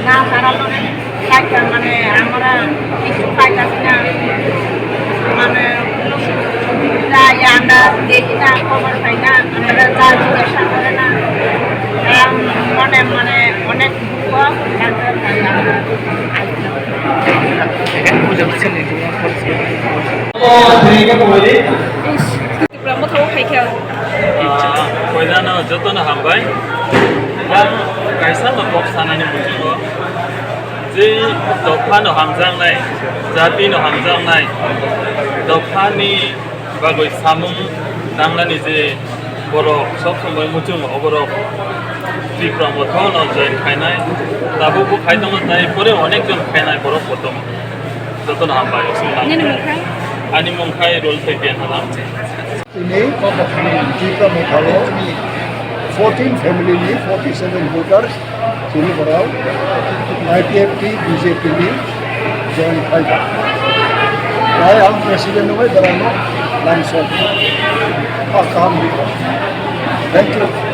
না তারা খাইতাম মানে আমরা কিছু খাইতাছি না মানে যাই আমরা দেখি না খবর পাই না আমরা যা জিজ্ঞাসা করে না মনে মানে অনেক দুঃখ Motha Rikha. Koidana jotona hambai. Yang kaisa no box sanani mujigo. Ji dophano hamjang nai, jati no hamjang nai. Dophani bagoi samung nanglani je borok sob somoi mujung oborok Tipra Motha no join khainai. Tabu bu khaidong nai pore onek jon khainai borok potom. Jotona hambai osung. Ani mongkai role theke halam. Ini Tipra Motha 14 family ni 47 voters sini berau IPFT BJP ni join kaya. Saya am presiden noi berano langsung. Akam. Thank you.